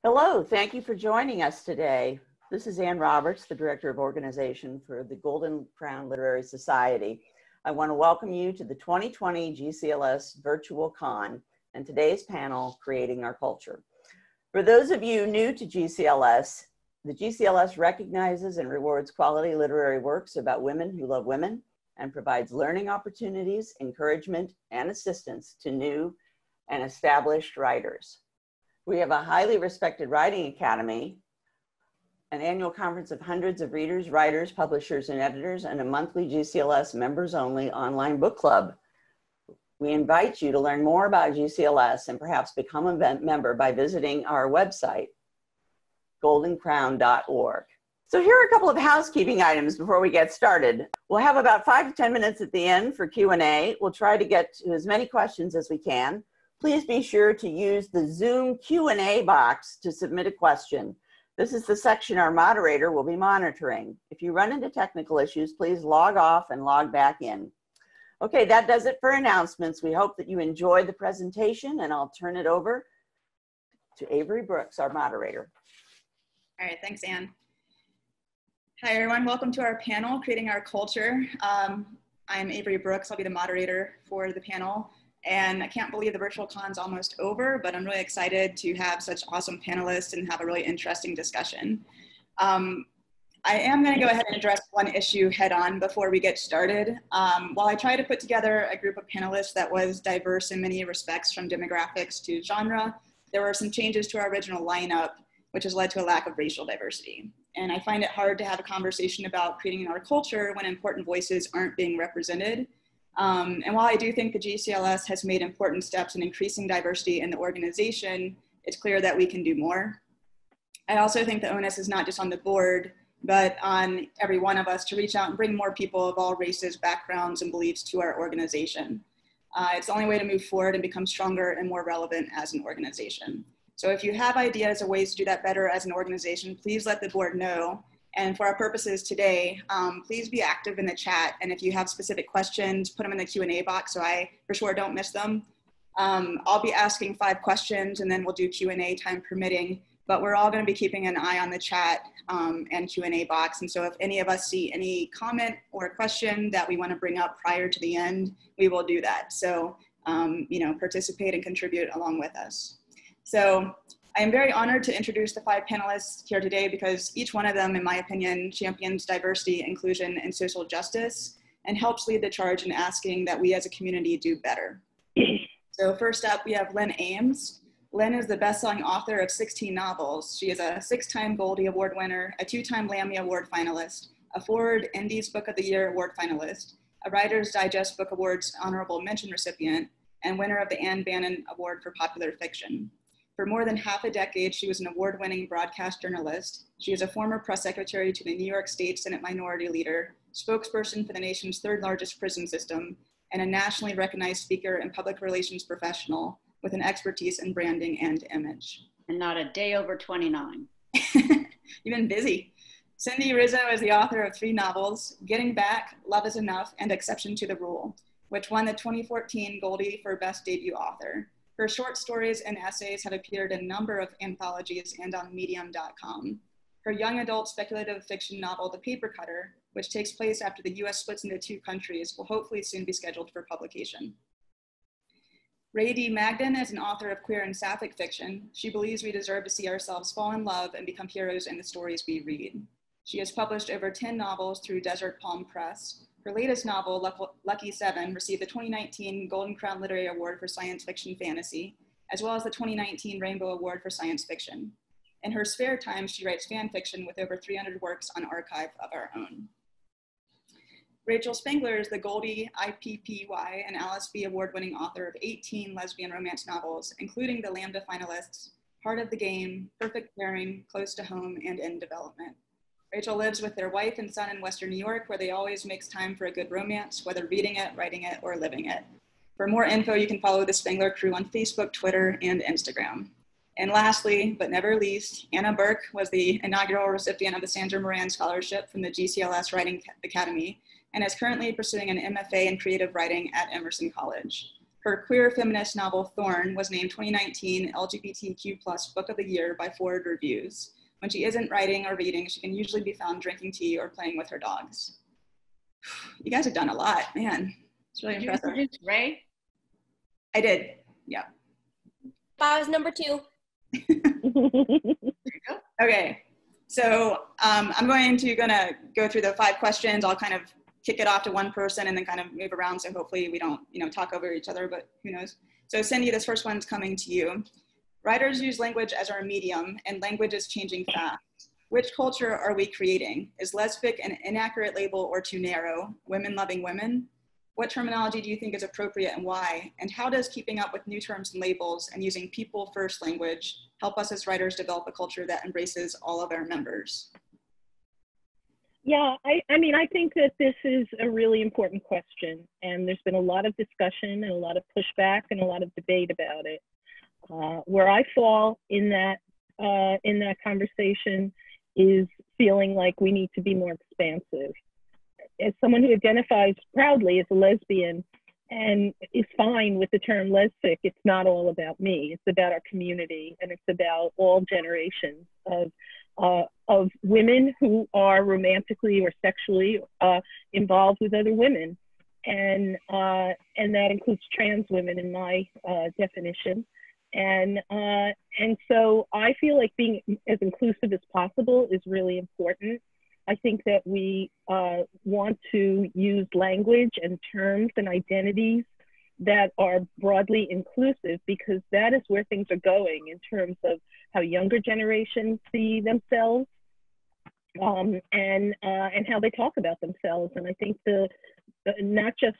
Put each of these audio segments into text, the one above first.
Hello, thank you for joining us today. This is Ann Roberts, the Director of Organization for the Golden Crown Literary Society. I want to welcome you to the 2020 GCLS Virtual Con and today's panel, Creating Our Culture. For those of you new to GCLS, the GCLS recognizes and rewards quality literary works about women who love women and provides learning opportunities, encouragement, and assistance to new and established writers. We have a highly respected writing academy, an annual conference of hundreds of readers, writers, publishers, and editors, and a monthly GCLS members-only online book club. We invite you to learn more about GCLS and perhaps become a member by visiting our website, goldencrown.org. So here are a couple of housekeeping items before we get started. We'll have about 5 to 10 minutes at the end for Q&A. We'll try to get to as many questions as we can. Please be sure to use the Zoom Q&A box to submit a question. This is the section our moderator will be monitoring. If you run into technical issues, please log off and log back in. Okay, that does it for announcements. We hope that you enjoyed the presentation, and I'll turn it over to Avery Brooks, our moderator. All right, thanks, Ann. Hi, everyone. Welcome to our panel, Creating Our Culture. I'm Avery Brooks. I'll be the moderator for the panel. And I can't believe the virtual con's almost over, but I'm really excited to have such awesome panelists and have a really interesting discussion. I am going to go ahead and address one issue head on before we get started. While I tried to put together a group of panelists that was diverse in many respects from demographics to genre, there were some changes to our original lineup, which has led to a lack of racial diversity. And I find it hard to have a conversation about creating our culture when important voices aren't being represented. And while I do think the GCLS has made important steps in increasing diversity in the organization, it's clear that we can do more. I also think the onus is not just on the board, but on every one of us to reach out and bring more people of all races, backgrounds, and beliefs to our organization. It's the only way to move forward and become stronger and more relevant as an organization. So if you have ideas or ways to do that better as an organization, please let the board know. And for our purposes today, please be active in the chat. And if you have specific questions, put them in the Q&A box so I for sure don't miss them. I'll be asking 5 questions and then we'll do Q&A time permitting, but we're all gonna be keeping an eye on the chat and Q&A box. And so if any of us see any comment or question that we wanna bring up prior to the end, we will do that. So, participate and contribute along with us. So I am very honored to introduce the 5 panelists here today because each one of them, in my opinion, champions diversity, inclusion, and social justice and helps lead the charge in asking that we as a community do better. So first up, we have Len Ames. Len is the best-selling author of 16 novels. She is a 6-time Goldie Award winner, a 2-time Lammy Award finalist, a Forward Indies Book of the Year Award finalist, a Writer's Digest Book Awards honorable mention recipient, and winner of the Anne Bannon Award for Popular Fiction. For more than half a decade, she was an award-winning broadcast journalist. She is a former press secretary to the New York State Senate Minority Leader, spokesperson for the nation's 3rd largest prison system, and a nationally recognized speaker and public relations professional with an expertise in branding and image. And not a day over 29. You've been busy. Cindy Rizzo is the author of 3 novels, Getting Back, Love is Enough, and Exception to the Rule, which won the 2014 Goldie for Best Debut Author. Her short stories and essays have appeared in a number of anthologies and on medium.com. Her young adult speculative fiction novel, The Paper Cutter, which takes place after the US splits into 2 countries, will hopefully soon be scheduled for publication. Ray D. Magden is an author of queer and sapphic fiction. She believes we deserve to see ourselves fall in love and become heroes in the stories we read. She has published over 10 novels through Desert Palm Press. Her latest novel, Lucky 7, received the 2019 Golden Crown Literary Award for Science Fiction Fantasy, as well as the 2019 Rainbow Award for Science Fiction. In her spare time, she writes fan fiction with over 300 works on archive of our own. Rachel Spengler is the Goldie, IPPY, and Alice B. Award-winning author of 18 lesbian romance novels, including the Lambda finalists, Heart of the Game, Perfect Pairing, Close to Home, and In Development. Rachel lives with their wife and son in Western New York, where they always makes time for a good romance, whether reading it, writing it, or living it. For more info, you can follow the Spengler crew on Facebook, Twitter, and Instagram. And lastly, but never least, Anna Burke was the inaugural recipient of the Sandra Moran Scholarship from the GCLS Writing Academy and is currently pursuing an MFA in creative writing at Emerson College. Her queer feminist novel Thorn was named 2019 LGBTQ+ Book of the Year by Forward Reviews. When she isn't writing or reading, she can usually be found drinking tea or playing with her dogs. You guys have done a lot, man. It's really impressive. Did you introduce Ray? I did, yeah. I was number 2. Okay, so I'm going to go through the 5 questions. I'll kind of kick it off to one person and then kind of move around, so hopefully we don't, talk over each other, but who knows. So Cindy, this first one's coming to you. Writers use language as our medium, and language is changing fast. Which culture are we creating? Is lesbic an inaccurate label or too narrow? Women loving women? What terminology do you think is appropriate and why? And how does keeping up with new terms and labels and using people first language help us as writers develop a culture that embraces all of our members? Yeah, I mean, I think that this is a really important question, and there's been a lot of discussion and a lot of pushback and a lot of debate about it. Where I fall in that conversation is feeling like we need to be more expansive. As someone who identifies proudly as a lesbian and is fine with the term lesbic, it's not all about me. It's about our community, and it's about all generations of women who are romantically or sexually involved with other women, and that includes trans women in my definition. And so I feel like being as inclusive as possible is really important. I think that we want to use language and terms and identities that are broadly inclusive, because that is where things are going in terms of how younger generations see themselves, and how they talk about themselves. And I think not just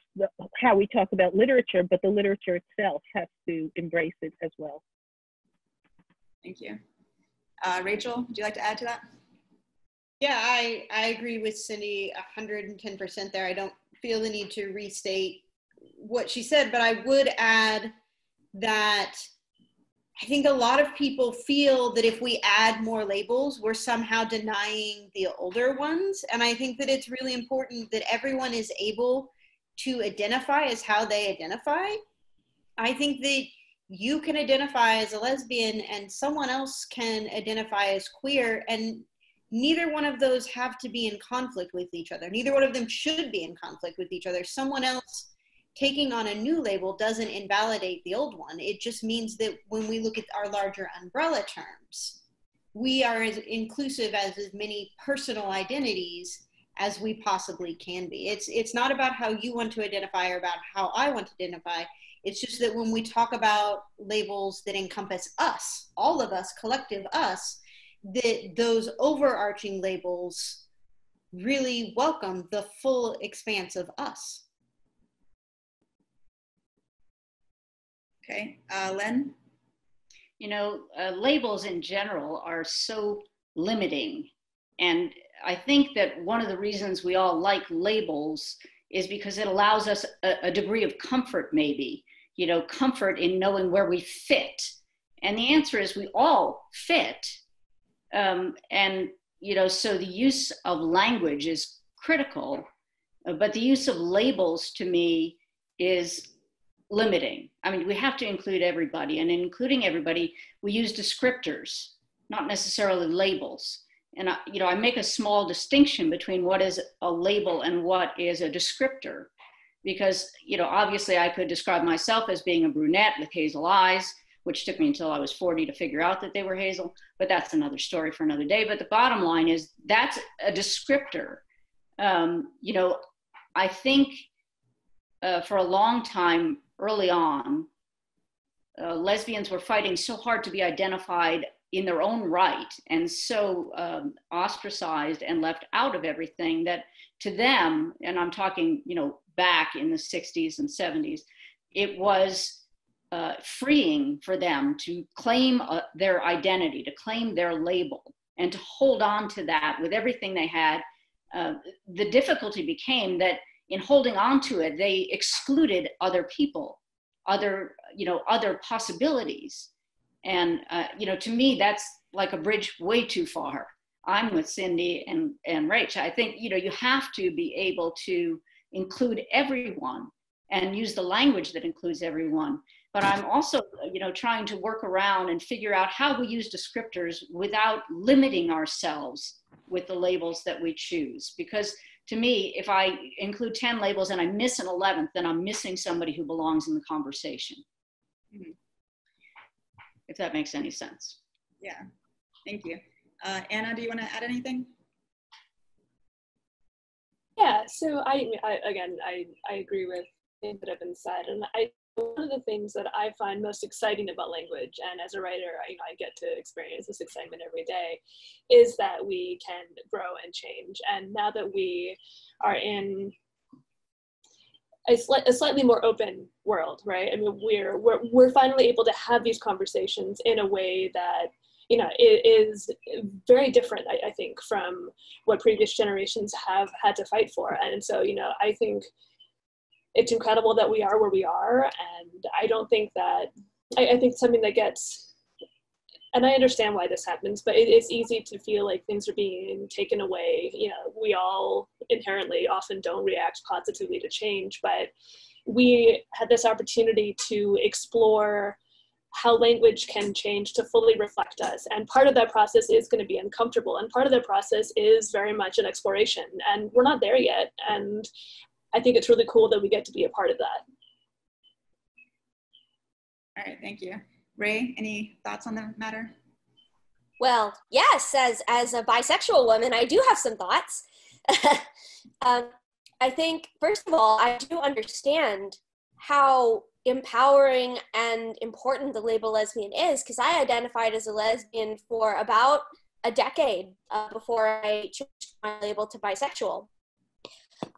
how we talk about literature, but the literature itself has to embrace it as well. Thank you. Rachel, would you like to add to that? Yeah, I agree with Cindy 110% there. I don't feel the need to restate what she said, but I would add that I think a lot of people feel that if we add more labels, we're somehow denying the older ones. And I think that it's really important that everyone is able to identify as how they identify. I think that you can identify as a lesbian and someone else can identify as queer, and neither one of those have to be in conflict with each other. Neither one of them should be in conflict with each other. Someone else taking on a new label doesn't invalidate the old one. It just means that when we look at our larger umbrella terms, we are as inclusive as many personal identities as we possibly can be. It's not about how you want to identify or about how I want to identify. It's just that when we talk about labels that encompass us, all of us, collective us, that those overarching labels really welcome the full expanse of us. Okay, Len? Labels in general are so limiting. And I think that one of the reasons we all like labels is because it allows us a degree of comfort, maybe, comfort in knowing where we fit. And the answer is we all fit. So the use of language is critical, but the use of labels to me is limiting. I mean, we have to include everybody, and in including everybody, we use descriptors, not necessarily labels. And I make a small distinction between what is a label and what is a descriptor, because, obviously I could describe myself as being a brunette with hazel eyes, which took me until I was 40 to figure out that they were hazel, but that's another story for another day. But the bottom line is that's a descriptor. I think for a long time early on, lesbians were fighting so hard to be identified in their own right, and so ostracized and left out of everything, that to them, and I'm talking, back in the 60s and 70s, it was freeing for them to claim their identity, to claim their label, and to hold on to that with everything they had. The difficulty became that in holding on to it, they excluded other people, other possibilities. And, to me, that's like a bridge way too far. I'm with Cindy and Rach. I think, you have to be able to include everyone and use the language that includes everyone. But I'm also, trying to work around and figure out how we use descriptors without limiting ourselves with the labels that we choose. Because to me, if I include 10 labels and I miss an 11th, then I'm missing somebody who belongs in the conversation. Mm-hmm. If that makes any sense. Yeah, thank you. Anna, do you want to add anything? Yeah, so I agree with things that have been said, and one of the things that I find most exciting about language, and as a writer, I get to experience this excitement every day, is that we can grow and change. And now that we are in a slightly more open world, right? I mean, we're finally able to have these conversations in a way that, it is very different, I think, from what previous generations have had to fight for. And so, I think it's incredible that we are where we are. And I don't think that, I think something that gets, and I understand why this happens, but it's easy to feel like things are being taken away. We all inherently often don't react positively to change, but we had this opportunity to explore how language can change to fully reflect us. And part of that process is going to be uncomfortable. And part of that process is very much an exploration. And we're not there yet. And I think it's really cool that we get to be a part of that. All right, thank you. Ray, any thoughts on the matter? Well, yes, as a bisexual woman, I do have some thoughts. I think, first of all, I do understand how empowering and important the label lesbian is, because I identified as a lesbian for about a decade before I changed my label to bisexual.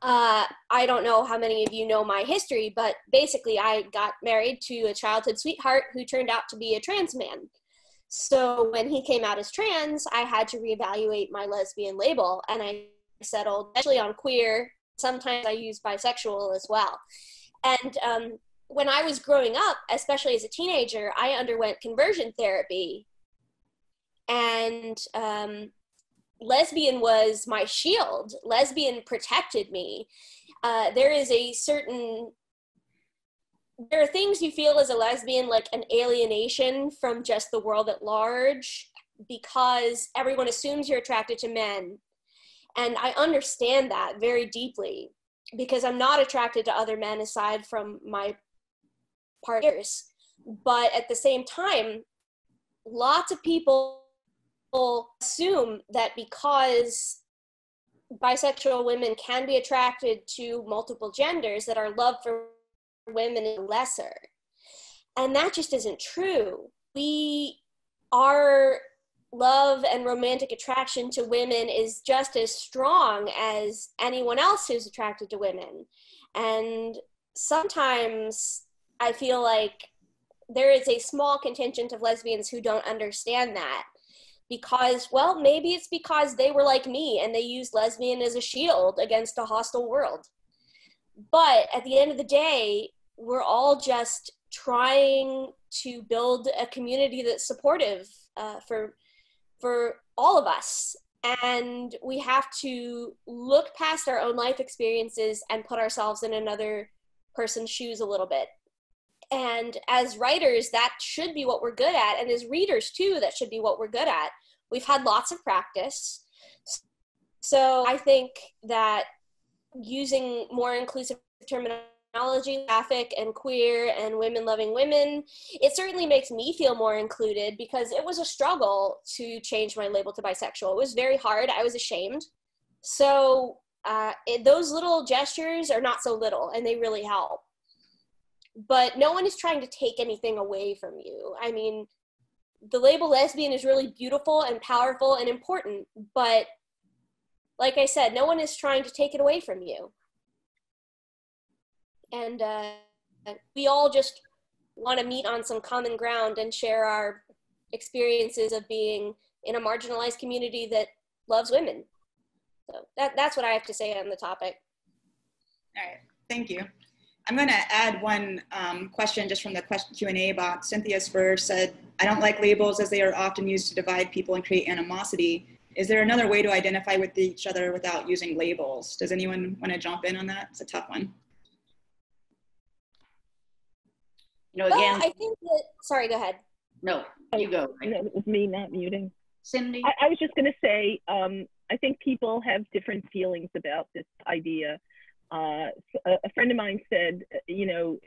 I don't know how many of you know my history, but basically I got married to a childhood sweetheart who turned out to be a trans man. So when he came out as trans, I had to reevaluate my lesbian label, and I settled eventually on queer. Sometimes I use bisexual as well. And when I was growing up, especially as a teenager, I underwent conversion therapy, and lesbian was my shield. Lesbian protected me. There are things you feel as a lesbian, like an alienation from just the world at large, because everyone assumes you're attracted to men. And I understand that very deeply, because I'm not attracted to other men aside from my partners. But at the same time, lots of people assume that because bisexual women can be attracted to multiple genders, that our love for women is lesser. And that just isn't true. Our love and romantic attraction to women is just as strong as anyone else who's attracted to women. And sometimes I feel like there is a small contingent of lesbians who don't understand that, because, well, maybe it's because they were like me and they used lesbian as a shield against a hostile world. But at the end of the day, we're all just trying to build a community that's supportive for all of us. And we have to look past our own life experiences and put ourselves in another person's shoes a little bit. And as writers, that should be what we're good at. And as readers too, that should be what we're good at. We've had lots of practice. So I think that using more inclusive terminology, graphic and queer and women loving women, it certainly makes me feel more included, because it was a struggle to change my label to bisexual. It was very hard. I was ashamed. So those little gestures are not so little, and they really help. But no one is trying to take anything away from you. I mean, the label lesbian is really beautiful and powerful and important, but like I said, no one is trying to take it away from you. And we all just want to meet on some common ground and share our experiences of being in a marginalized community that loves women. So that's what I have to say on the topic. All right, thank you. I'm going to add one question just from the Q&A box. Cynthia Spur said, I don't like labels as they are often used to divide people and create animosity. Is there another way to identify with each other without using labels? Does anyone want to jump in on that? It's a tough one. You know, Well, again, I think that, sorry, go ahead. no, you go. No, it was me not muting. Cindy? I was just going to say, I think people have different feelings about this idea. A friend of mine said, you know,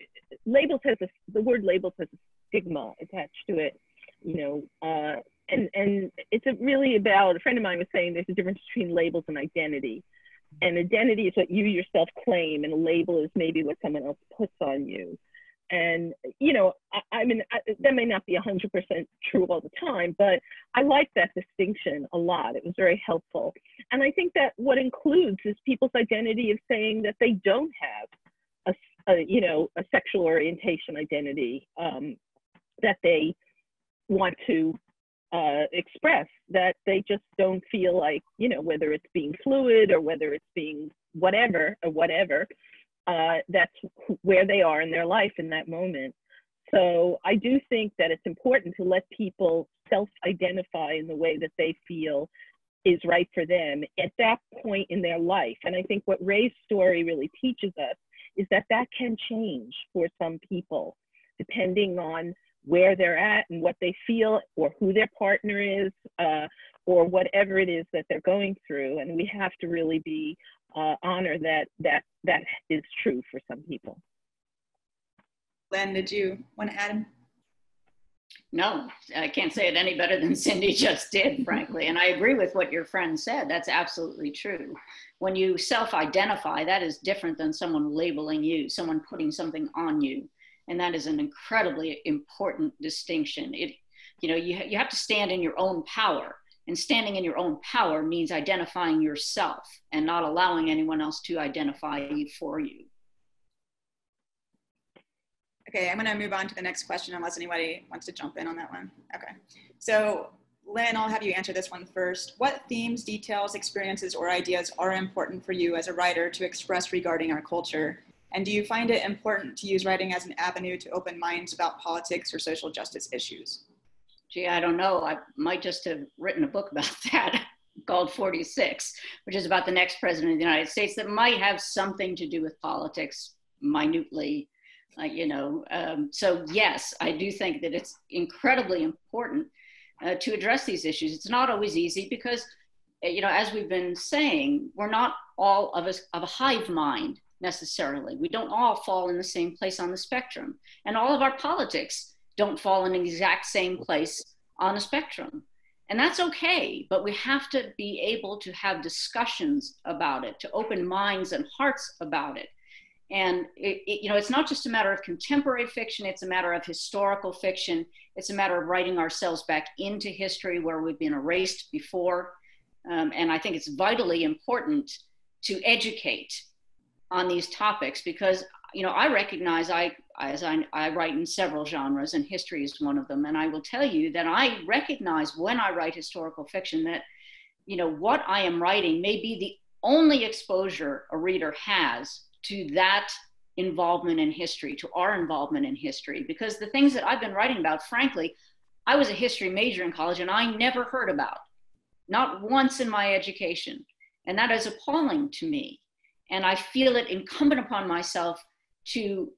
the word labels has a stigma attached to it, you know, and it's really about, a friend of mine was saying there's a difference between labels and identity. And identity is what you yourself claim, and a label is maybe what someone else puts on you. And, you know, I mean, that may not be 100% true all the time, but I like that distinction a lot. It was very helpful. And I think that what includes is people's identity of saying that they don't have you know, a sexual orientation identity that they want to express, that they just don't feel like, you know, whether it's being fluid or whether it's being whatever, that's where they are in their life in that moment. So I do think that it's important to let people self-identify in the way that they feel is right for them at that point in their life. And I think what Ray's story really teaches us is that that can change for some people, depending on where they're at and what they feel, or who their partner is, or whatever it is that they're going through. And we have to really be honor that is true for some people. Len, did you want to add? No, I can't say it any better than Cindy just did, frankly. And I agree with what your friend said. That's absolutely true. When you self-identify, that is different than someone labeling you, someone putting something on you. And that is an incredibly important distinction. You know, you have to stand in your own power. And standing in your own power means identifying yourself and not allowing anyone else to identify you for you. Okay, I'm gonna move on to the next question unless anybody wants to jump in on that one. Okay, so Len, I'll have you answer this one first. What themes, details, experiences, or ideas are important for you as a writer to express regarding our culture? And do you find it important to use writing as an avenue to open minds about politics or social justice issues? Gee, I don't know. I might just have written a book about that called 46, which is about the next president of the United States that might have something to do with politics minutely, you know. So yes, I do think that it's incredibly important to address these issues. It's not always easy because, you know, as we've been saying, we're not all of us of a hive mind necessarily. We don't all fall in the same place on the spectrum. And all of our politics don't fall in the exact same place on the spectrum. And that's okay, but we have to be able to have discussions about it, to open minds and hearts about it. And you know, it's not just a matter of contemporary fiction, it's a matter of historical fiction. It's a matter of writing ourselves back into history where we've been erased before. And I think it's vitally important to educate on these topics because, you know, I recognize I write in several genres and history is one of them. And I will tell you that I recognize when I write historical fiction that, you know, what I am writing may be the only exposure a reader has to that involvement in history, to our involvement in history. Because the things that I've been writing about, frankly, I was a history major in college and I never heard about, not once in my education. And that is appalling to me. And I feel it incumbent upon myself to,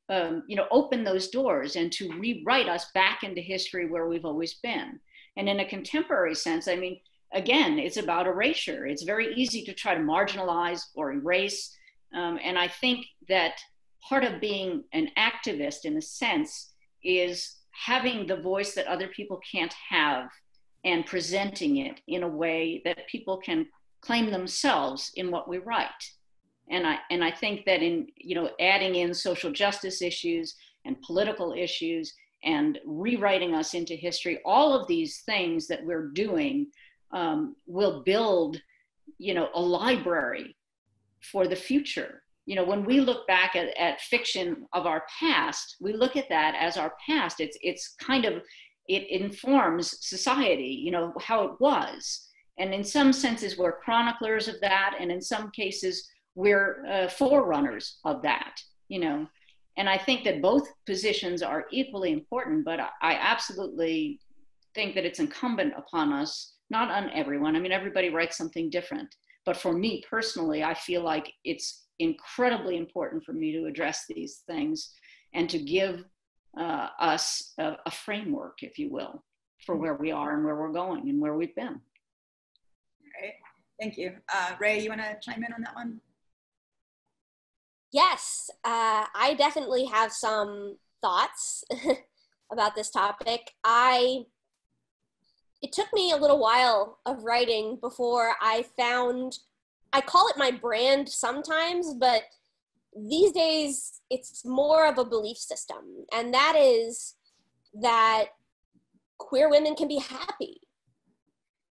you know, open those doors and to rewrite us back into history where we've always been. And in a contemporary sense, I mean, again, it's about erasure. It's very easy to try to marginalize or erase. And I think that part of being an activist, in a sense, is having the voice that other people can't have and presenting it in a way that people can claim themselves in what we write. And I think that in, you know, adding in social justice issues and political issues and rewriting us into history, all of these things that we're doing will build, you know, a library for the future. You know, when we look back at fiction of our past, we look at that as our past. It's kind of, it informs society, you know, how it was. And in some senses, we're chroniclers of that. And in some cases, we're forerunners of that, you know. And I think that both positions are equally important, but I absolutely think that it's incumbent upon us, not on everyone. I mean, everybody writes something different. But for me personally, I feel like it's incredibly important for me to address these things and to give us a framework, if you will, for where we are and where we're going and where we've been. All right, thank you. Ray, you want to chime in on that one? Yes, I definitely have some thoughts about this topic. It took me a little while of writing before I call it my brand sometimes, but these days it's more of a belief system. And that is that queer women can be happy.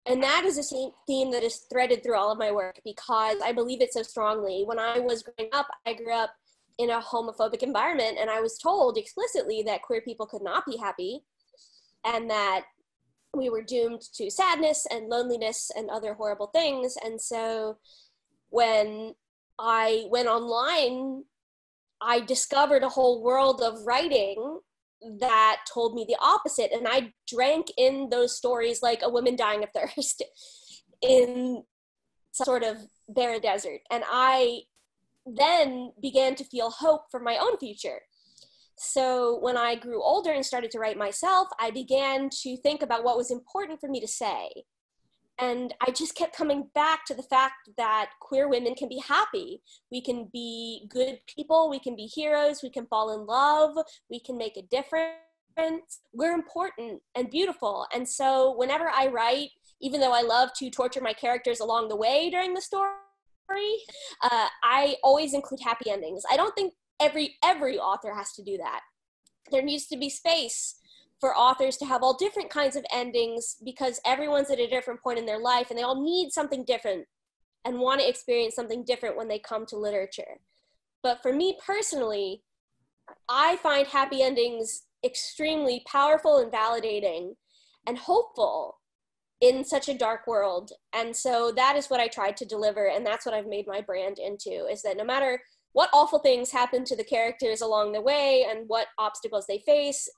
And that is the same theme that is threaded through all of my work because I believe it so strongly. When I was growing up, I grew up in a homophobic environment and I was told explicitly that queer people could not be happy and that we were doomed to sadness and loneliness and other horrible things. And so when I went online, I discovered a whole world of writing that told me the opposite. And I drank in those stories like a woman dying of thirst in some sort of barren desert. And I then began to feel hope for my own future. So when I grew older and started to write myself, I began to think about what was important for me to say. And I just kept coming back to the fact that queer women can be happy. We can be good people, we can be heroes, we can fall in love, we can make a difference. We're important and beautiful. And so whenever I write, even though I love to torture my characters along the way during the story, I always include happy endings. I don't think every author has to do that. There needs to be space for authors to have all different kinds of endings because everyone's at a different point in their life and they all need something different and want to experience something different when they come to literature. But for me personally, I find happy endings extremely powerful and validating and hopeful in such a dark world. And so that is what I tried to deliver, and that's what I've made my brand into, is that no matter what awful things happen to the characters along the way and what obstacles they face,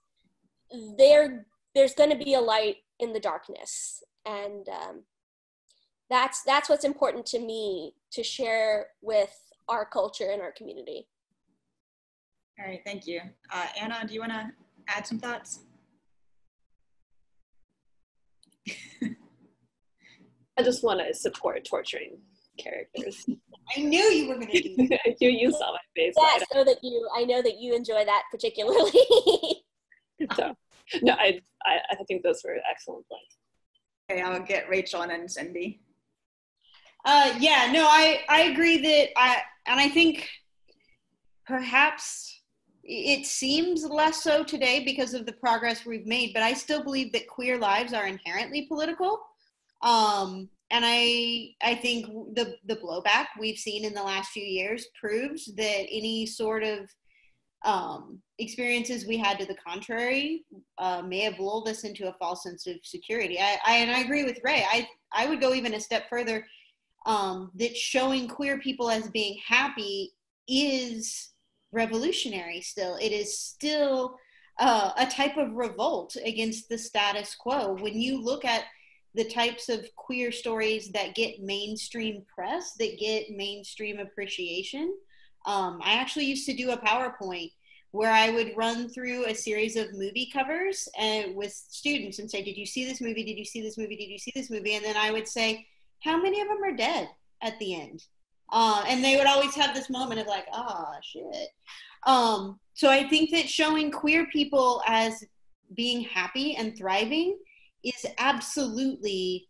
there's going to be a light in the darkness. And that's what's important to me to share with our culture and our community. All right, thank you. Anna, do you want to add some thoughts? I just want to support torturing characters. I knew you were going to do that. you saw my face. Yes, I know that you enjoy that particularly. So, no, I think those were excellent points. Okay, I'll get Rachel and then Cindy. Yeah, no, I agree that I think perhaps it seems less so today because of the progress we've made, but I still believe that queer lives are inherently political. And I think the blowback we've seen in the last few years proves that any sort of experiences we had to the contrary may have lulled us into a false sense of security. And I agree with Ray. I would go even a step further, that showing queer people as being happy is revolutionary still. It is still a type of revolt against the status quo. When you look at the types of queer stories that get mainstream press, that get mainstream appreciation. I actually used to do a PowerPoint where I would run through a series of movie covers and with students and say, did you see this movie? Did you see this movie? Did you see this movie? And then I would say, how many of them are dead at the end? And they would always have this moment of like, shit. So I think that showing queer people as being happy and thriving is absolutely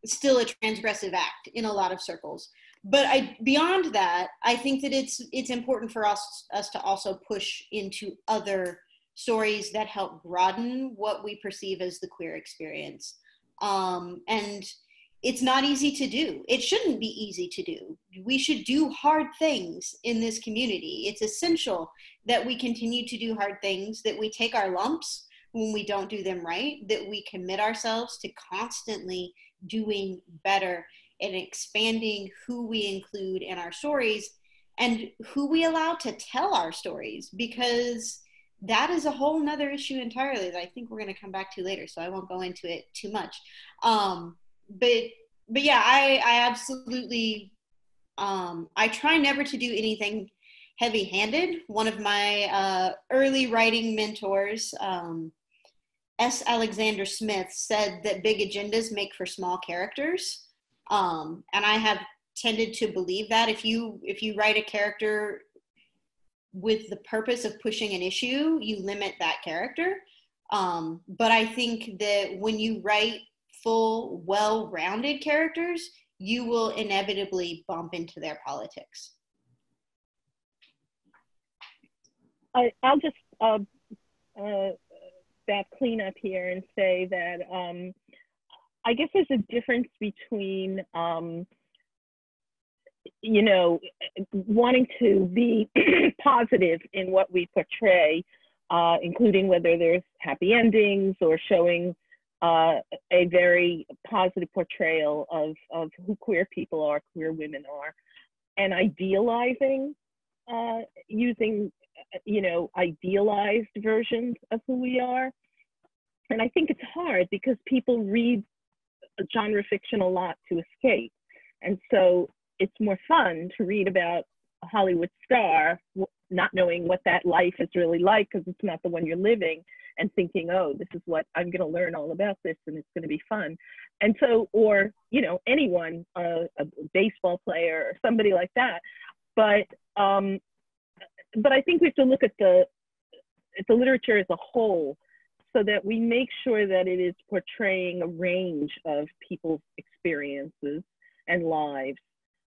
still a transgressive act in a lot of circles. But beyond that, I think that it's important for us to also push into other stories that help broaden what we perceive as the queer experience. And it's not easy to do. It shouldn't be easy to do. We should do hard things in this community. It's essential that we continue to do hard things, that we take our lumps when we don't do them right, that we commit ourselves to constantly doing better and expanding who we include in our stories and who we allow to tell our stories, because that is a whole nother issue entirely that I think we're going to come back to later, so I won't go into it too much. But yeah, I absolutely, I try never to do anything heavy-handed. One of my early writing mentors, S. Alexander Smith, said that big agendas make for small characters. And I have tended to believe that if you write a character with the purpose of pushing an issue, you limit that character. But I think that when you write full, well-rounded characters, you will inevitably bump into their politics. I'll just that clean up here and say that I guess there's a difference between you know, wanting to be positive in what we portray, including whether there's happy endings or showing a very positive portrayal of who queer people are, queer women are, and idealizing, using, you know, idealized versions of who we are. And I think it's hard because people read genre fiction a lot to escape. And so it's more fun to read about a Hollywood star, not knowing what that life is really like because it's not the one you're living, and thinking, oh, this is what I'm going to learn all about this and it's going to be fun. And so, or, you know, anyone, a baseball player or somebody like that. But I think we have to look at the literature as a whole so that we make sure that it is portraying a range of people's experiences and lives,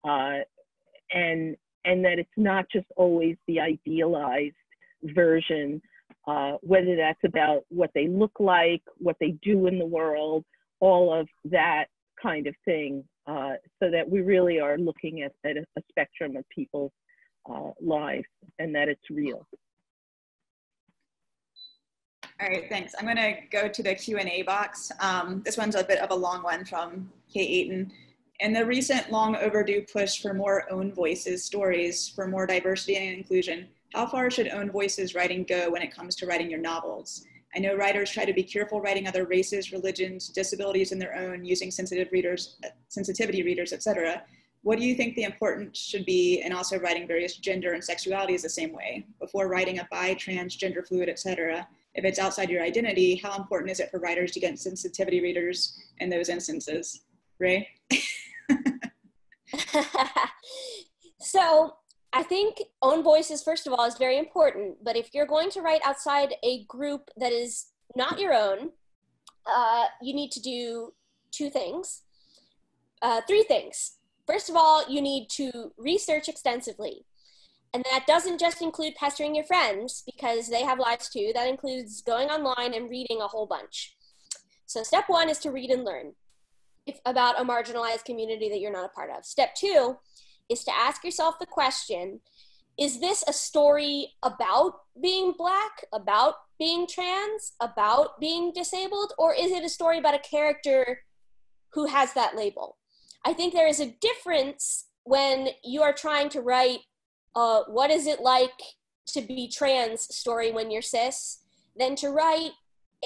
and that it's not just always the idealized version, whether that's about what they look like, what they do in the world, all of that kind of thing, so that we really are looking at a spectrum of people's lives and that it's real. All right, thanks. I'm going to go to the Q&A box. This one's a bit of a long one from Kate Eaton. In the recent long overdue push for more own voices stories, for more diversity and inclusion, how far should own voices writing go when it comes to writing your novels? I know writers try to be careful writing other races, religions, disabilities in their own, using sensitivity readers, etc. What do you think the importance should be in also writing various gender and sexualities the same way? Before writing a bi, trans, gender fluid, etc., if it's outside your identity, how important is it for writers to get sensitivity readers in those instances? Ray? So I think own voices, first of all, is very important. But if you're going to write outside a group that is not your own, you need to do three things. First of all, you need to research extensively. And that doesn't just include pestering your friends because they have lives too. That includes going online and reading a whole bunch. So step one is to read and learn about a marginalized community that you're not a part of. Step two is to ask yourself the question, is this a story about being Black, about being trans, about being disabled, or is it a story about a character who has that label? I think there is a difference when you are trying to write what is it like to be trans story when you're cis, than to write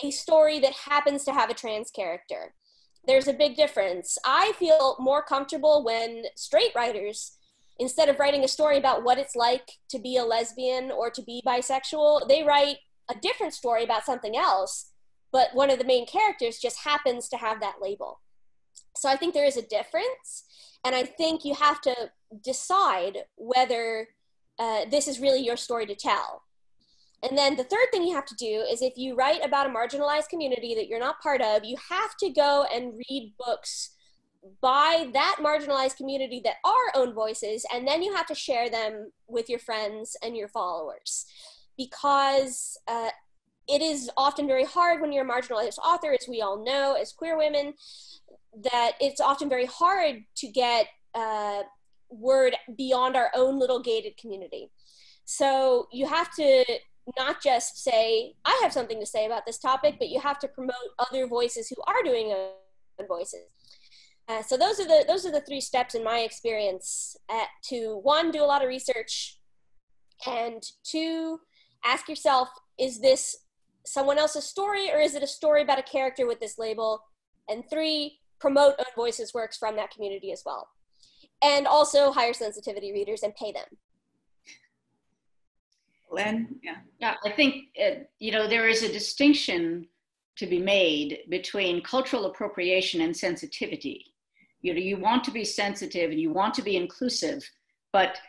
a story that happens to have a trans character. There's a big difference. I feel more comfortable when straight writers, instead of writing a story about what it's like to be a lesbian or to be bisexual, they write a different story about something else, but one of the main characters just happens to have that label. So I think there is a difference, and I think you have to decide whether this is really your story to tell. And then the third thing you have to do is, if you write about a marginalized community that you're not part of, you have to go and read books by that marginalized community that are own voices, and then you have to share them with your friends and your followers. Because it is often very hard when you're a marginalized author, as we all know, as queer women, that it's often very hard to get word beyond our own little gated community. So you have to not just say, I have something to say about this topic, but you have to promote other voices who are doing own voices. So those are the three steps in my experience. To one, do a lot of research, and two, ask yourself, is this someone else's story, or is it a story about a character with this label? And three, promote own voices works from that community as well. And also hire sensitivity readers and pay them. Len, yeah. Yeah, I think, you know, there is a distinction to be made between cultural appropriation and sensitivity. You know, you want to be sensitive and you want to be inclusive, but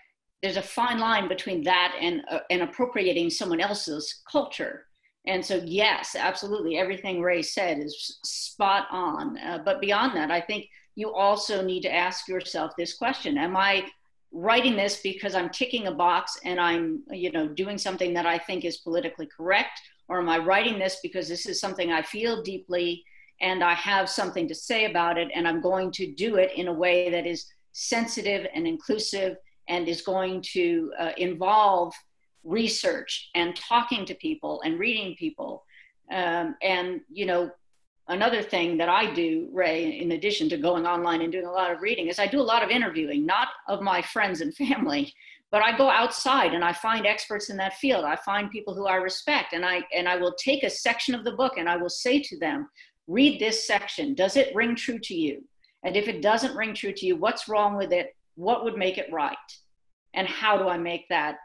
there's a fine line between that and appropriating someone else's culture. And so, yes, absolutely, everything Ray said is spot on. But beyond that, I think you also need to ask yourself this question: am I writing this because I'm ticking a box and I'm, you know, doing something that I think is politically correct? Or am I writing this because this is something I feel deeply and I have something to say about it, and I'm going to do it in a way that is sensitive and inclusive and is going to involve research and talking to people and reading people. And, you know, another thing that I do, Ray, in addition to going online and doing a lot of reading, is I do a lot of interviewing, not of my friends and family, but I go outside and I find experts in that field. I find people who I respect, and I will take a section of the book and I will say to them, read this section. Does it ring true to you? And if it doesn't ring true to you, what's wrong with it? What would make it right? And how do I make that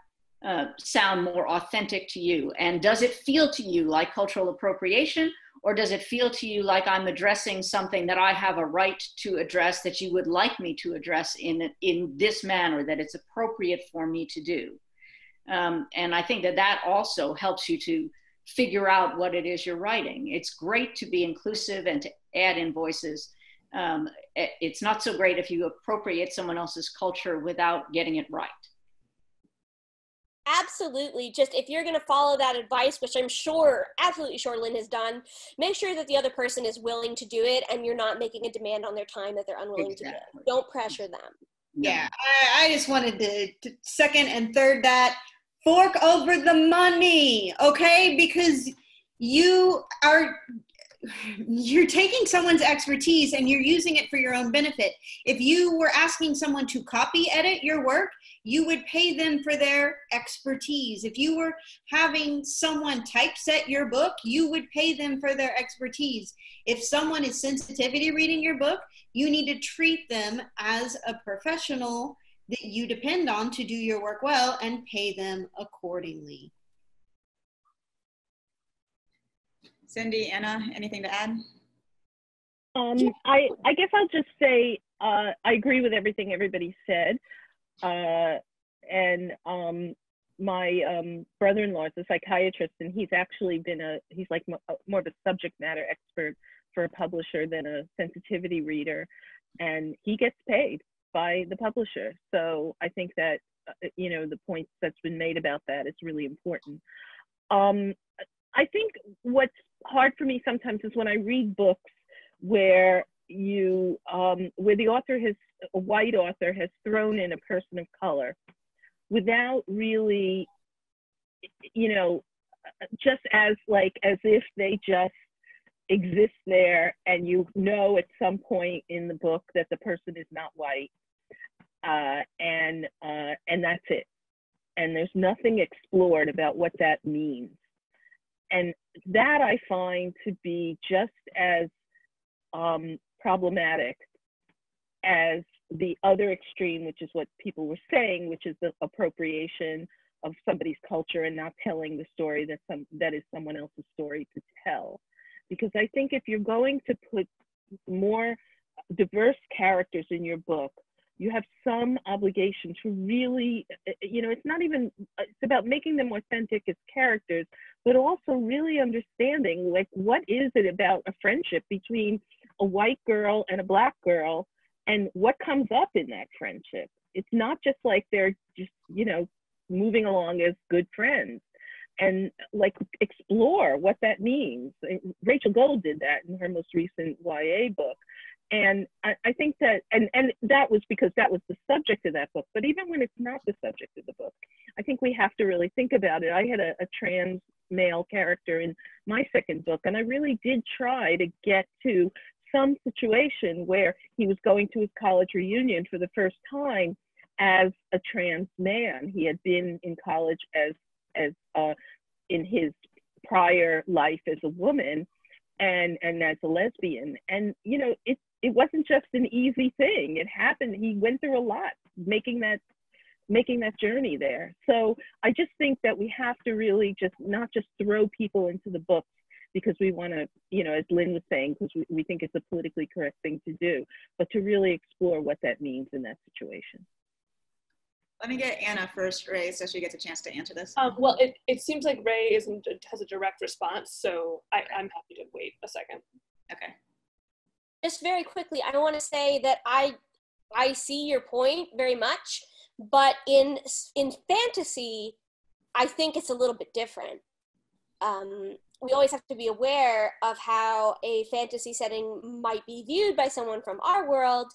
sound more authentic to you? And does it feel to you like cultural appropriation? Or does it feel to you like I'm addressing something that I have a right to address that you would like me to address in this manner, that it's appropriate for me to do? And I think that that also helps you to figure out what it is you're writing. It's great to be inclusive and to add in voices. It's not so great if you appropriate someone else's culture without getting it right. Absolutely. Just if you're going to follow that advice, which I'm sure, absolutely sure Lynn has done, make sure that the other person is willing to do it and you're not making a demand on their time that they're unwilling to do. Don't pressure them. Yeah, I just wanted to second and third that. Fork over the money, okay? Because you're taking someone's expertise and you're using it for your own benefit. If you were asking someone to copy edit your work, you would pay them for their expertise. If you were having someone typeset your book, you would pay them for their expertise. If someone is sensitivity reading your book, you need to treat them as a professional that you depend on to do your work well and pay them accordingly. Cindy, Anna, anything to add? I guess I'll just say I agree with everything everybody said. And my brother-in-law is a psychiatrist, and he's actually he's like more of a subject matter expert for a publisher than a sensitivity reader, and he gets paid by the publisher. So I think that, you know, the point that's been made about that is really important. I think what's hard for me sometimes is when I read books where where the author a white author has thrown in a person of color without really, you know, just as if they just exist there, and you know at some point in the book that the person is not white, and that's it, and there's nothing explored about what that means. And that I find to be just as problematic as the other extreme, which is what people were saying, which is the appropriation of somebody's culture and not telling the story that is someone else's story to tell. Because I think if you're going to put more diverse characters in your book, you have some obligation to really, you know, it's about making them authentic as characters, but also really understanding, like, what is it about a friendship between a white girl and a black girl, and what comes up in that friendship. It's not just like they're just, you know, moving along as good friends, and like explore what that means. Rachel Gold did that in her most recent YA book. And I think that, and that was because that was the subject of that book. But even when it's not the subject of the book, I think we have to really think about it. I had a trans male character in my second book, and I really did try to get to some situation where he was going to his college reunion for the first time as a trans man. He had been in college as in his prior life as a woman and as a lesbian. And, you know, it wasn't just an easy thing. It happened. He went through a lot making that making that journey there. So I just think that we have to really just not just throw people into the books because we want to, you know, as Lynn was saying, because we think it's a politically correct thing to do, but to really explore what that means in that situation. Let me get Anna first, Ray, so she gets a chance to answer this. Well, it seems like Ray has a direct response, so I'm happy to wait a second. Okay. Just very quickly, I want to say that I see your point very much, but in fantasy, I think it's a little bit different. We always have to be aware of how a fantasy setting might be viewed by someone from our world,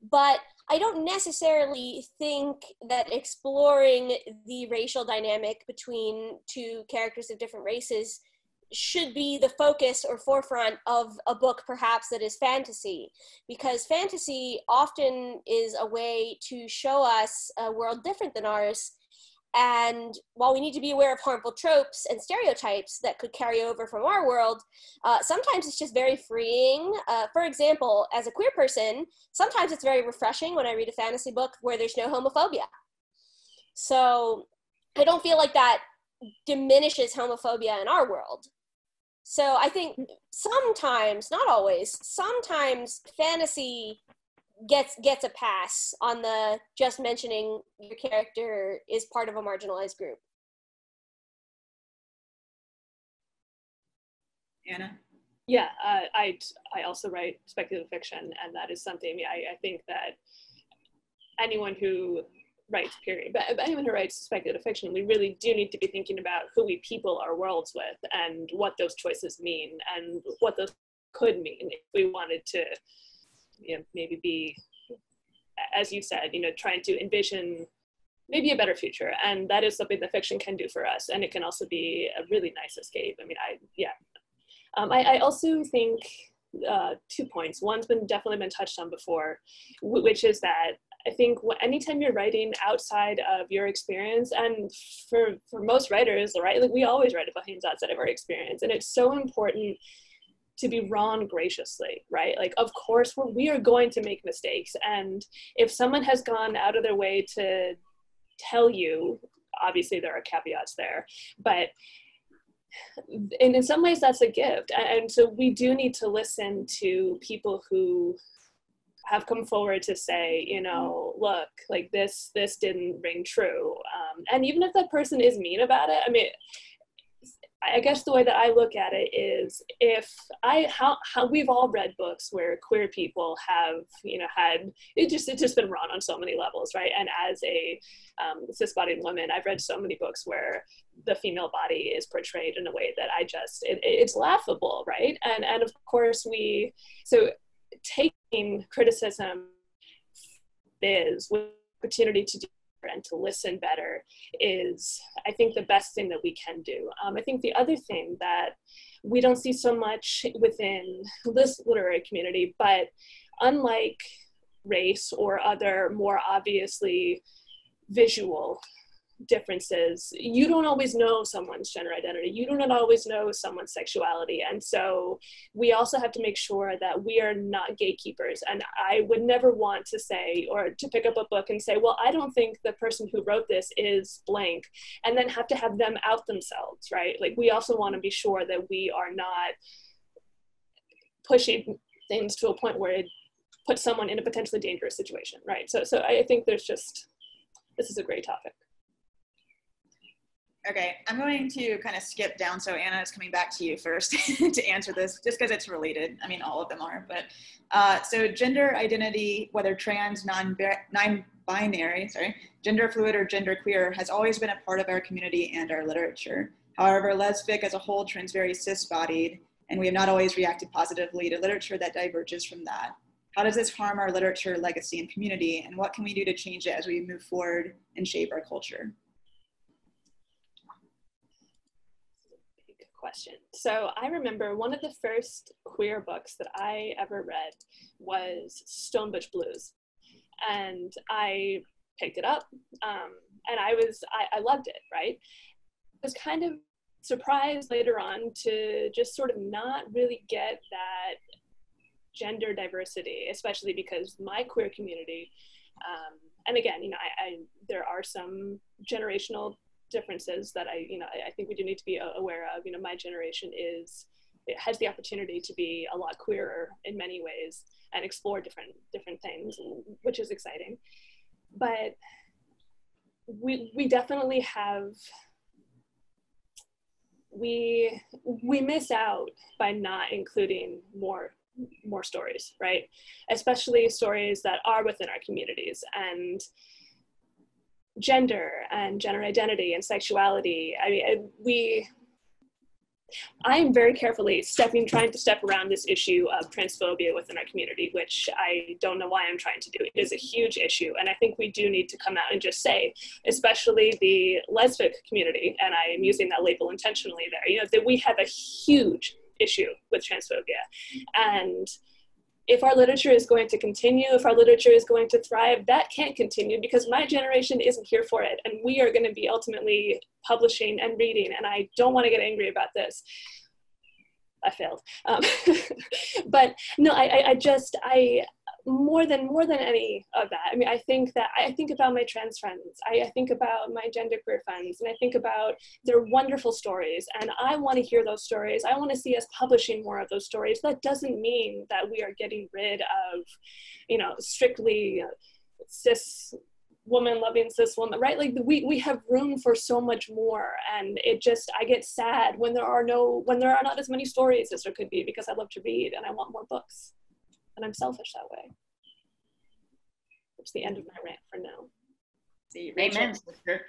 but I don't necessarily think that exploring the racial dynamic between two characters of different races should be the focus or forefront of a book perhaps that is fantasy, because fantasy often is a way to show us a world different than ours. And while we need to be aware of harmful tropes and stereotypes that could carry over from our world, sometimes it's just very freeing. For example, as a queer person, sometimes it's very refreshing when I read a fantasy book where there's no homophobia. So I don't feel like that diminishes homophobia in our world. So I think sometimes, not always, sometimes fantasy gets a pass on the just mentioning your character is part of a marginalized group. Anna? Yeah, I also write speculative fiction, and that is something I think that anyone who writes, period, but anyone who writes speculative fiction, we really do need to be thinking about who we people our worlds with and what those choices mean and what those could mean if we wanted to, you know, maybe be, as you said, you know, trying to envision maybe a better future. And that is something that fiction can do for us. And it can also be a really nice escape. I mean, I also think 2 points. One's definitely been touched on before, which is that I think anytime you're writing outside of your experience, and for most writers, right, like we always write about things outside of our experience. And it's so important to be wrong graciously, right? Like, of course, we are going to make mistakes. And if someone has gone out of their way to tell you, obviously there are caveats there, but in some ways that's a gift. And so we do need to listen to people who have come forward to say, you know, look, like this didn't ring true. And even if that person is mean about it, I mean, I guess the way that I look at it is how we've all read books where queer people have, you know, it's just been wrong on so many levels, right? And as a cis-bodied woman, I've read so many books where the female body is portrayed in a way that it's laughable, right? And of course so taking criticism is with opportunity to do and to listen better is, I think, the best thing that we can do. I think the other thing that we don't see so much within this literary community, but unlike race or other more obviously visual differences, you don't always know someone's gender identity. You do not always know someone's sexuality. And so we also have to make sure that we are not gatekeepers. And I would never want to say, or to pick up a book and say, well, I don't think the person who wrote this is blank, and then have to have them out themselves, right? Like, we also want to be sure that we are not pushing things to a point where it puts someone in a potentially dangerous situation, right? So I think this is a great topic. Okay, I'm going to kind of skip down, so Anna is coming back to you first to answer this, just because it's related. I mean, all of them are, but so gender identity, whether trans, non-binary, gender fluid or gender queer, has always been a part of our community and our literature. However, lesfic as a whole trends very cis-bodied, and we have not always reacted positively to literature that diverges from that. How does this harm our literature, legacy, and community, and what can we do to change it as we move forward and shape our culture? Question. So I remember one of the first queer books that I ever read was Stonebush Blues, and I picked it up, and I loved it, right? I was kind of surprised later on to just sort of not really get that gender diversity, especially because my queer community And again, there are some generational differences that I think we do need to be aware of. My generation it has the opportunity to be a lot queerer in many ways and explore different things, which is exciting. But we definitely have, we miss out by not including more stories, right? Especially stories that are within our communities, and gender and gender identity and sexuality. I'm very carefully trying to step around this issue of transphobia within our community, which I don't know why I'm trying to do. It is a huge issue, and I think we do need to come out and just say, especially the lesbic community, and I am using that label intentionally there, that we have a huge issue with transphobia. And if our literature is going to continue, if our literature is going to thrive, that can't continue because my generation isn't here for it. And we are going to be ultimately publishing and reading. And I don't want to get angry about this. I failed. But no, I more than any of that. I think about my trans friends. I think about my genderqueer friends, and I think about their wonderful stories. And I want to hear those stories. I want to see us publishing more of those stories. That doesn't mean that we are getting rid of, strictly cis woman loving cis woman, right? Like we have room for so much more. And I get sad when there are not as many stories as there could be, because I love to read and I want more books. And I'm selfish that way. It's the end of my rant for now. See, Rachel. Amen, sister.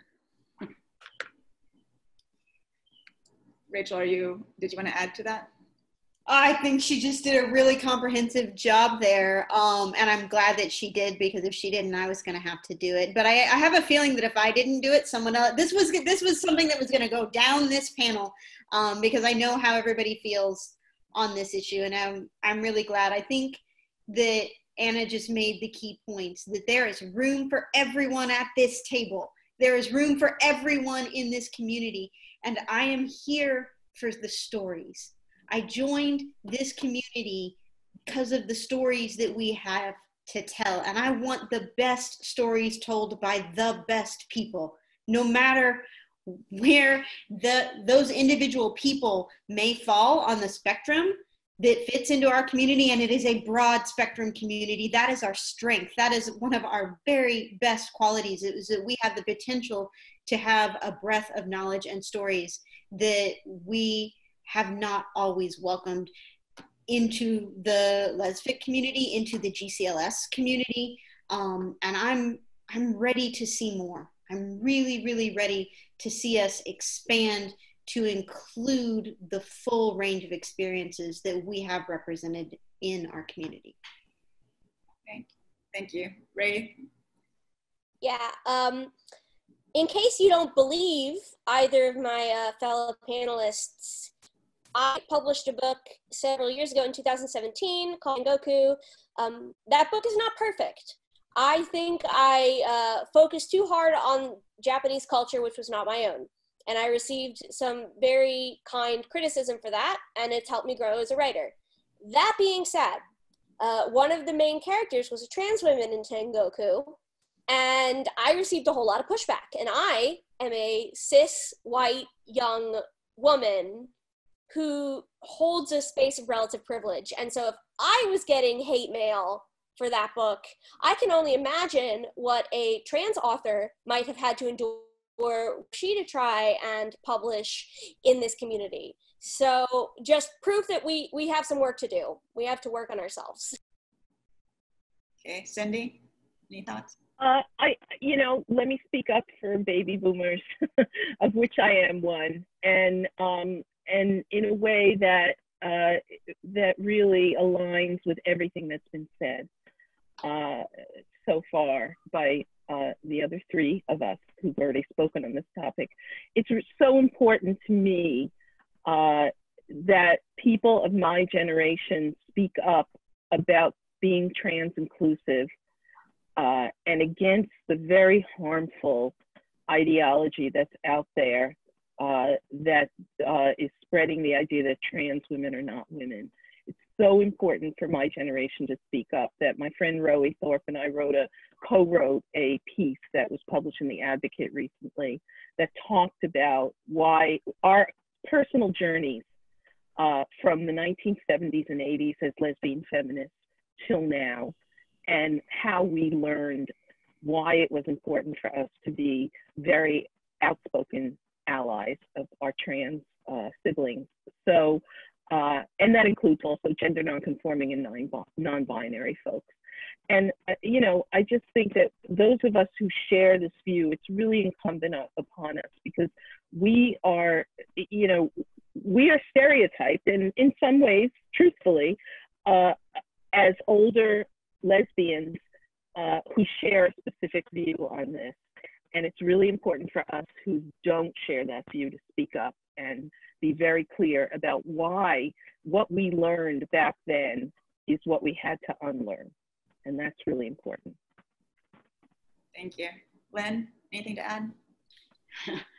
Rachel, did you want to add to that? I think she just did a really comprehensive job there. And I'm glad that she did, because if she didn't, I was going to have to do it. But I have a feeling that if I didn't do it, someone else, this was something that was going to go down this panel, because I know how everybody feels on this issue. And I'm really glad. I think that Anna just made the key points, that there is room for everyone at this table. There is room for everyone in this community. And I am here for the stories. I joined this community because of the stories that we have to tell. And I want the best stories told by the best people, no matter where those individual people may fall on the spectrum that fits into our community. And it is a broad spectrum community. That is our strength. That is one of our very best qualities, is that we have the potential to have a breadth of knowledge and stories that we have not always welcomed into the lesbic community, into the GCLS community. And I'm ready to see more. I'm really, really ready to see us expand to include the full range of experiences that we have represented in our community. Okay, thank you. Ray? Yeah, in case you don't believe either of my fellow panelists, I published a book several years ago in 2017 called Goku. That book is not perfect. I think I focused too hard on Japanese culture, which was not my own. And I received some very kind criticism for that, and it's helped me grow as a writer. That being said, one of the main characters was a trans woman in Tengoku, and I received a whole lot of pushback. And I am a cis, white, young woman who holds a space of relative privilege. And so if I was getting hate mail for that book, I can only imagine what a trans author might have had to endure for she to try and publish in this community. So just proof that we have some work to do. We have to work on ourselves. Okay, Cindy, any thoughts? Let me speak up for baby boomers, of which I am one, and in a way that really aligns with everything that's been said so far by the other three of us who've already spoken on this topic. It's so important to me that people of my generation speak up about being trans inclusive and against the very harmful ideology that's out there that is spreading the idea that trans women are not women. It's so important for my generation to speak up that my friend Roe Thorpe and I co-wrote a piece that was published in The Advocate recently that talked about why our personal journeys from the 1970s and 80s as lesbian feminists till now, and how we learned why it was important for us to be very outspoken allies of our trans siblings. So, and that includes also gender nonconforming and non-binary folks. And, you know, I just think that those of us who share this view, it's really incumbent upon us, because we are, you know, we are stereotyped, and in some ways, truthfully, as older lesbians who share a specific view on this. And it's really important for us who don't share that view to speak up and be very clear about why what we learned back then is what we had to unlearn. And that's really important. Thank you. Len, anything to add?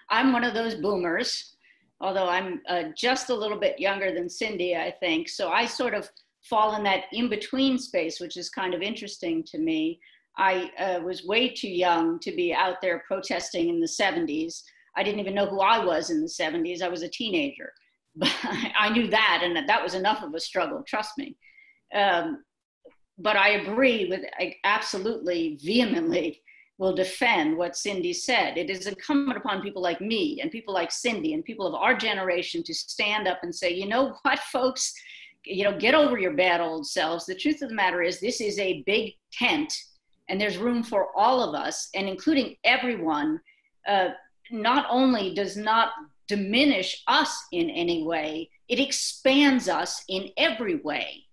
I'm one of those boomers, although I'm just a little bit younger than Cindy, I think. So I sort of fall in that in-between space, which is kind of interesting to me. I was way too young to be out there protesting in the 70s. I didn't even know who I was in the 70s. I was a teenager, but I knew that, and that was enough of a struggle, trust me. But I agree with, I absolutely vehemently will defend what Cindy said. It is incumbent upon people like me and people like Cindy and people of our generation to stand up and say, you know what, folks, you know, get over your bad old selves. The truth of the matter is this is a big tent, and there's room for all of us, and including everyone. Not only does not diminish us in any way, it expands us in every way.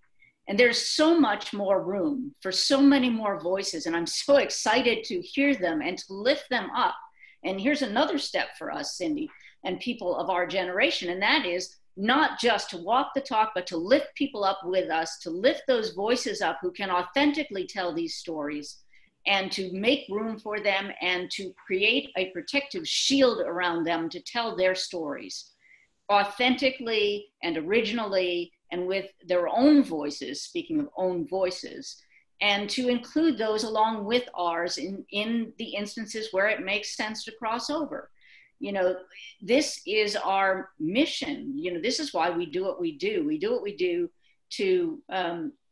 And there's so much more room for so many more voices, and I'm so excited to hear them and to lift them up. And here's another step for us, Cindy, and people of our generation, and that is not just to walk the talk, but to lift people up with us, to lift those voices up who can authentically tell these stories, and to make room for them and to create a protective shield around them to tell their stories authentically and originally and with their own voices, speaking of own voices, and to include those along with ours in the instances where it makes sense to cross over. You know, this is our mission. You know, this is why we do what we do. We do what we do to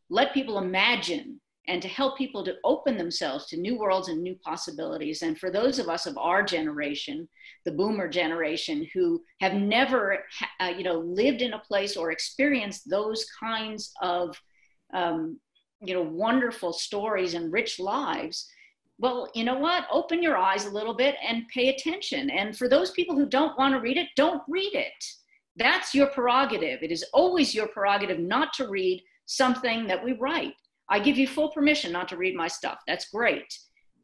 let people imagine and to help people to open themselves to new worlds and new possibilities. And for those of us of our generation, the boomer generation, who have never, you know, lived in a place or experienced those kinds of, you know, wonderful stories and rich lives, well, you know what? Open your eyes a little bit and pay attention. And for those people who don't want to read it, don't read it. That's your prerogative. It is always your prerogative not to read something that we write. I give you full permission not to read my stuff. That's great.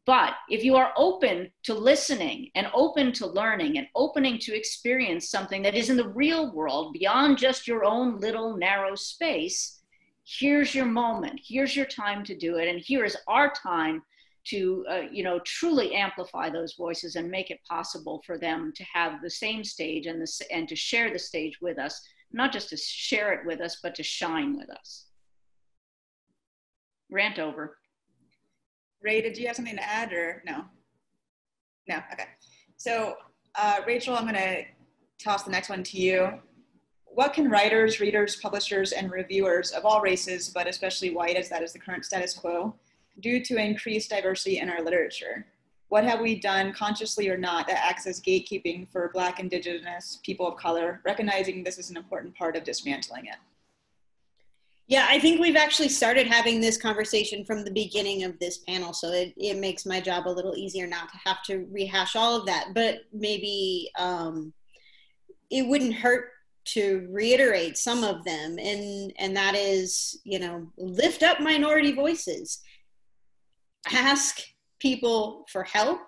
But if you are open to listening and open to learning and opening to experience something that is in the real world beyond just your own little narrow space, here's your moment. Here's your time to do it. And here is our time to, you know, truly amplify those voices and make it possible for them to have the same stage and to share the stage with us, not just to share it with us, but to shine with us. Rant over. Ray, did you have something to add or no? No, okay. So Rachel, I'm gonna toss the next one to you. What can writers, readers, publishers, and reviewers of all races, but especially white, as that is the current status quo, do to increase diversity in our literature? What have we done, consciously or not, that acts as gatekeeping for Black, Indigenous, people of color, recognizing this is an important part of dismantling it? Yeah, I think we've actually started having this conversation from the beginning of this panel, so it makes my job a little easier not to have to rehash all of that, but maybe it wouldn't hurt to reiterate some of them, and that is, you know, lift up minority voices, ask people for help,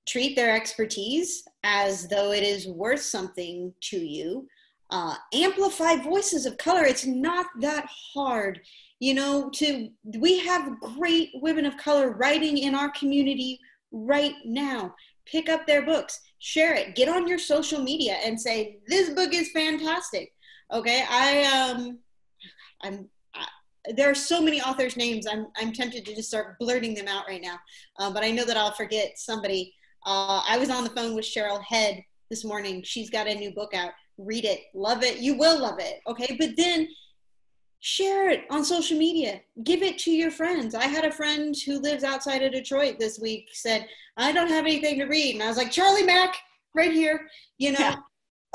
treat their expertise as though it is worth something to you. Amplify voices of color. It's not that hard, you know, we have great women of color writing in our community right now. Pick up their books, share it, get on your social media and say, this book is fantastic. Okay, there are so many authors' names. I'm tempted to just start blurting them out right now, but I know that I'll forget somebody. I was on the phone with Cheryl Head this morning. She's got a new book out. Read it, love it. You will love it, okay? But then share it on social media. Give it to your friends. I had a friend who lives outside of Detroit this week said, I don't have anything to read. And I was like, Charlie Mack, right here, you know? Yeah.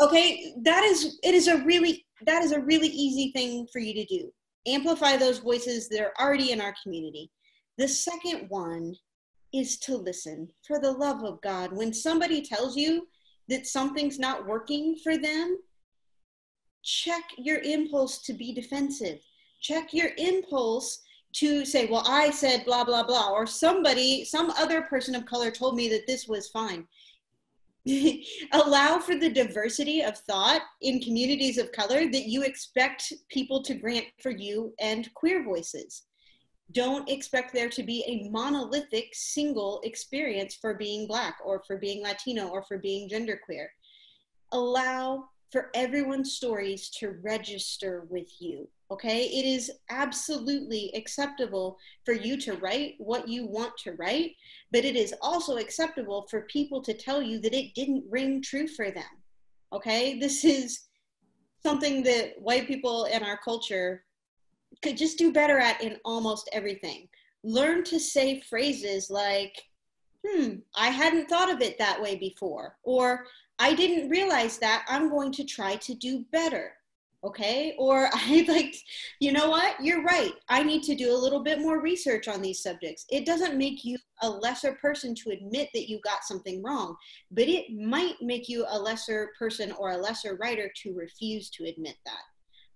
Okay, that is a really easy thing for you to do. Amplify those voices that are already in our community. The second one is to listen. For the love of God, when somebody tells you that something's not working for them, check your impulse to be defensive. Check your impulse to say, well, I said blah, blah, blah, or some other person of color told me that this was fine. Allow for the diversity of thought in communities of color that you expect people to grant for you and queer voices. Don't expect there to be a monolithic single experience for being Black or for being Latino or for being genderqueer. Allow for everyone's stories to register with you, okay? It is absolutely acceptable for you to write what you want to write, but it is also acceptable for people to tell you that it didn't ring true for them, okay? This is something that white people in our culture could just do better at in almost everything. Learn to say phrases like, I hadn't thought of it that way before, or I didn't realize that, I'm going to try to do better, okay? Or I like, you know what, you're right. I need to do a little bit more research on these subjects. It doesn't make you a lesser person to admit that you got something wrong, but it might make you a lesser person or a lesser writer to refuse to admit that.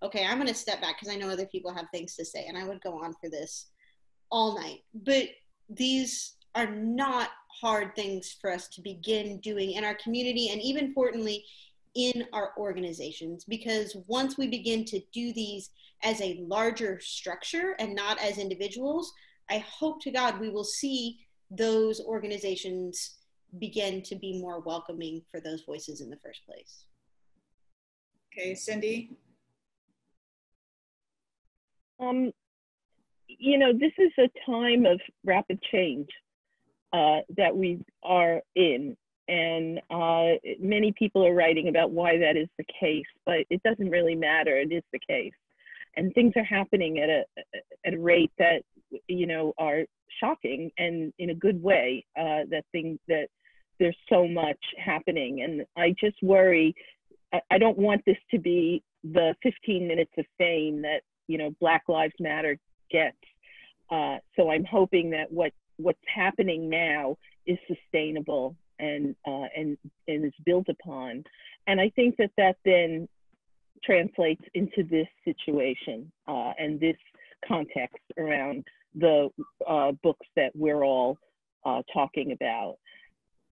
Okay, I'm gonna step back because I know other people have things to say and I would go on for this all night, but these are not hard things for us to begin doing in our community and even importantly in our organizations, because once we begin to do these as a larger structure and not as individuals, I hope to God we will see those organizations begin to be more welcoming for those voices in the first place. Okay, Cindy. You know, this is a time of rapid change that we are in, and many people are writing about why that is the case, but it doesn't really matter. It is the case, and things are happening at a rate that, you know, are shocking and in a good way. That there's so much happening, and I just worry. I don't want this to be the 15 minutes of fame that, you know, Black Lives Matter gets. So I'm hoping that what's happening now is sustainable and is built upon. And I think that then translates into this situation and this context around the books that we're all talking about.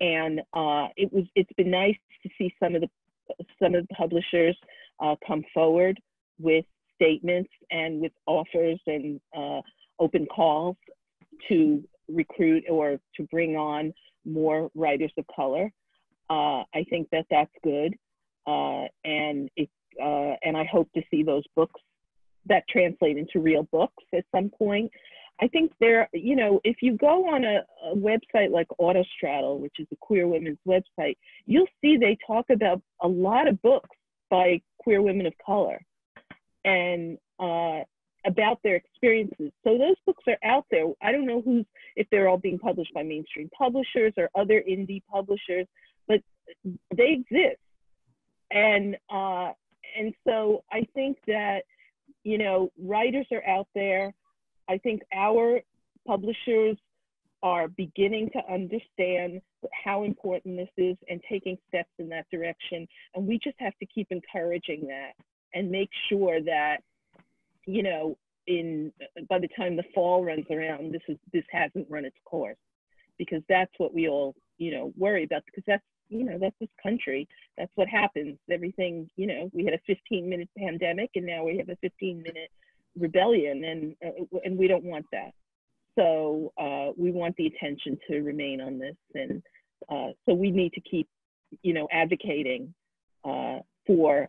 And it's been nice to see some of the publishers come forward with statements and with offers and open calls to recruit or to bring on more writers of color. I think that that's good, and I hope to see those books that translate into real books at some point. I think you know, if you go on a website like Autostraddle, which is a queer women's website, you'll see they talk about a lot of books by queer women of color and about their experiences. So those books are out there. I don't know if they're all being published by mainstream publishers or other indie publishers, but they exist. And so I think that, you know, writers are out there. I think our publishers are beginning to understand how important this is and taking steps in that direction. And we just have to keep encouraging that and make sure that, you know, by the time the fall runs around, this hasn't run its course, because that's what we all, you know, worry about, because that's, you know, that's this country. That's what happens. Everything, you know, we had a 15-minute pandemic and now we have a 15-minute rebellion, and we don't want that. So we want the attention to remain on this, and so we need to keep, you know, advocating for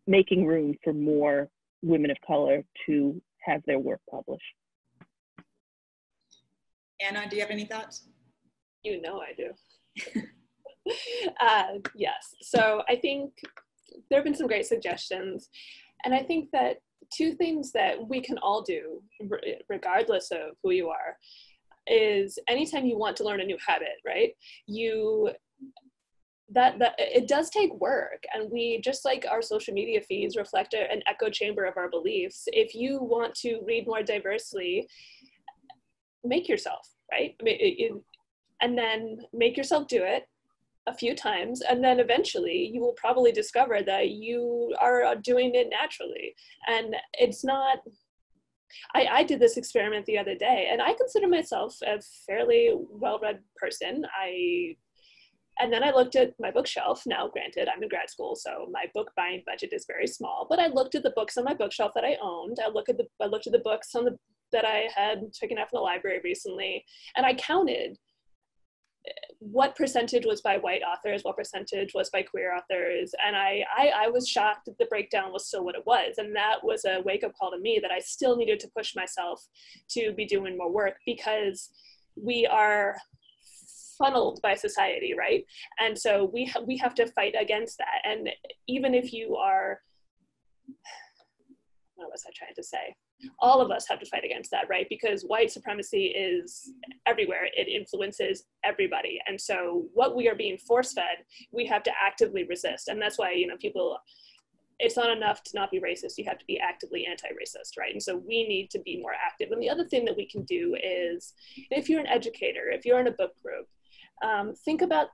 making room for more women of color to have their work published. Anna, do you have any thoughts? You know I do. Yes, so I think there have been some great suggestions. And I think that two things that we can all do, regardless of who you are, is anytime you want to learn a new habit, right? It does take work, and we, just like our social media feeds reflect an echo chamber of our beliefs. If you want to read more diversely, make yourself, right? And then make yourself do it a few times, and then eventually you will probably discover that you are doing it naturally. And it's not, I did this experiment the other day, and I consider myself a fairly well-read person. And then I looked at my bookshelf. Now, granted, I'm in grad school, so my book buying budget is very small, but I looked at the books on my bookshelf that I owned. I looked at the books that I had taken out from the library recently, and I counted what percentage was by white authors, what percentage was by queer authors, and I was shocked that the breakdown was still what it was, and that was a wake-up call to me that I still needed to push myself to be doing more work, because we are funneled by society, right? And so we have to fight against that. And even if you are, what was I trying to say? All of us have to fight against that, right? Because white supremacy is everywhere. It influences everybody. And so what we are being force-fed, we have to actively resist. And that's why, people, it's not enough to not be racist. You have to be actively anti-racist, right? And so we need to be more active. And the other thing that we can do is, if you're an educator, if you're in a book group, think about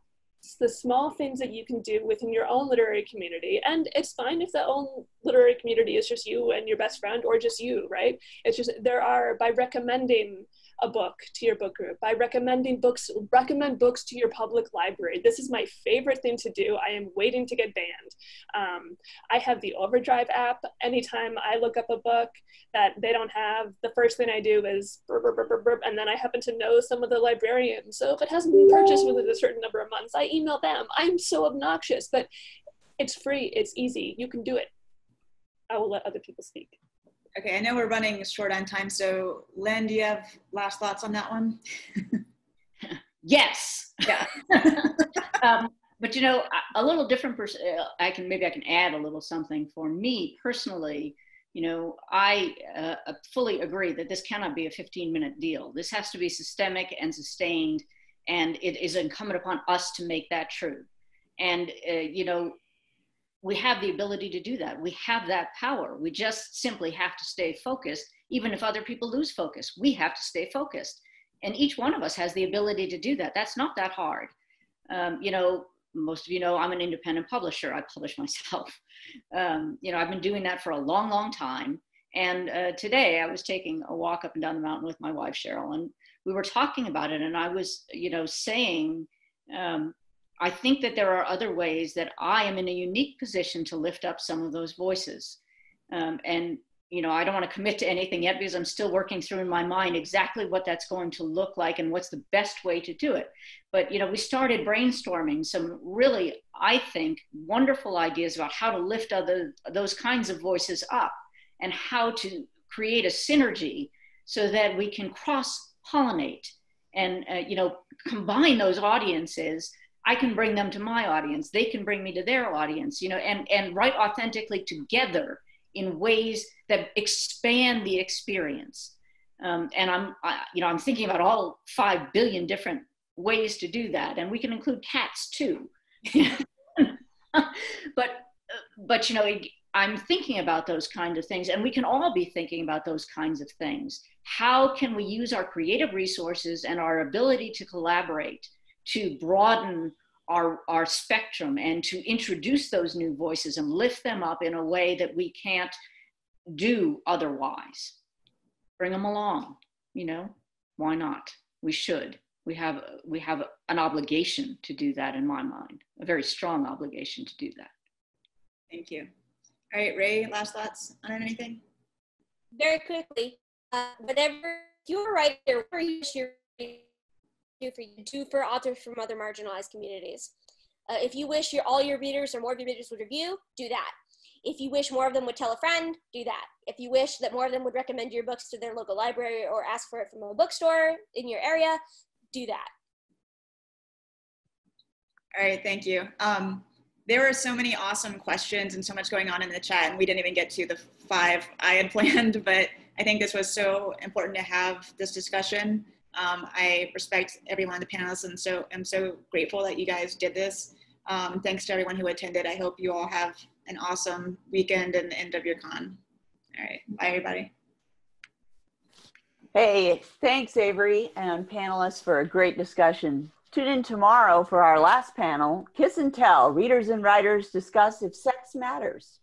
the small things that you can do within your own literary community. And it's fine if the own literary community is just you and your best friend, or just you, right? It's just, by recommending a book to your book group, by recommend books to your public library. This is my favorite thing to do. I am waiting to get banned. I have the Overdrive app. Anytime I look up a book that they don't have, the first thing I do is burp, burp, burp, burp, burp, and then I happen to know some of the librarians. So if it hasn't been purchased within a certain number of months, I email them. I'm so obnoxious, but it's free, it's easy, you can do it. I will let other people speak. Okay, I know we're running short on time, so Len, do you have last thoughts on that one? Yes. Yeah. But a little different, I can add a little something. For me personally, I fully agree that this cannot be a 15-minute deal. This has to be systemic and sustained, and it is incumbent upon us to make that true. And, we have the ability to do that. We have that power. We just simply have to stay focused. Even if other people lose focus, we have to stay focused. And each one of us has the ability to do that. That's not that hard. Most of you know I'm an independent publisher. I publish myself. I've been doing that for a long, long time. And today I was taking a walk up and down the mountain with my wife, Cheryl, and we were talking about it. And I was, saying, I think that there are other ways that I am in a unique position to lift up some of those voices. And I don't want to commit to anything yet, because I'm still working through in my mind exactly what that's going to look like and what's the best way to do it. But, we started brainstorming some really, I think, wonderful ideas about how to lift those kinds of voices up, and how to create a synergy so that we can cross-pollinate and, combine those audiences. I can bring them to my audience. They can bring me to their audience, and write authentically together in ways that expand the experience. And I'm thinking about all 5 billion different ways to do that. And we can include cats too. But I'm thinking about those kinds of things, and we can all be thinking about those kinds of things. How can we use our creative resources and our ability to collaborate to broaden our spectrum and to introduce those new voices and lift them up in a way that we can't do otherwise? Bring them along, why not? We should. We have an obligation to do that, in my mind, a very strong obligation to do that. Thank you. All right, Ray, last thoughts on anything? Very quickly, whatever you're a writer, whatever you do for authors from other marginalized communities. If you wish all your readers or more of your readers would review, do that. If you wish more of them would tell a friend, do that. If you wish that more of them would recommend your books to their local library or ask for it from a bookstore in your area, do that. All right, thank you. There were so many awesome questions and so much going on in the chat, and we didn't even get to the 5 I had planned, but I think this was so important to have this discussion. I respect everyone on the panelists, and so I'm so grateful that you guys did this. Thanks to everyone who attended. I hope you all have an awesome weekend and the end of your con. All right, bye everybody. Hey, thanks Avery and panelists for a great discussion. Tune in tomorrow for our last panel, Kiss and Tell, readers and writers discuss if sex matters.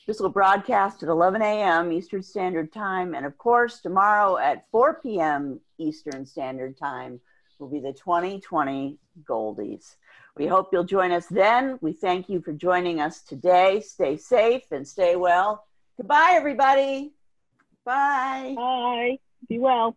This will broadcast at 11 a.m. Eastern Standard Time. And of course, tomorrow at 4 p.m. Eastern Standard Time will be the 2020 Goldies. We hope you'll join us then. We thank you for joining us today. Stay safe and stay well. Goodbye, everybody. Bye. Bye. Be well.